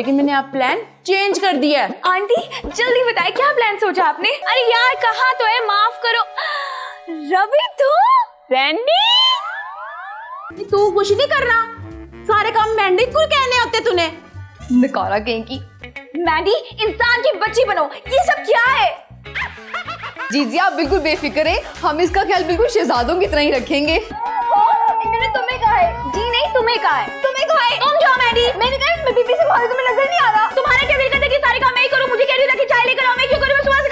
लेकिन मैंने अब प्लान चेंज कर दिया है। आंटी जल्दी बताए क्या प्लान सोचा आपने? अरे यार कहा तो है, माफ करो। रवि तू? सैंडी तू कुछ नहीं करना, सारे काम मैंडी को कहने होते तूने। निकाला कहीं की। मैंडी इंसान की बच्ची बनो, ये सब क्या है? जीजी आप बिल्कुल बेफिक्र है, हम इसका ख्याल बिल्कुल शहजादों की तरह ही रखेंगे। मैंने तुम्हें कहा है। जी नहीं तुम्हें कहा है। तुम्हें कहा है। तुम जाओ मैडी। मैंने कहा मैं बीबी से तुम्हें नजर नहीं आ रहा। तुम्हारा क्या दिल करता है कि सारे काम मैं ही करूं? मुझे कह रही था कि चाय लेकर आओ, मैं क्यों करूं? मैं सुबह से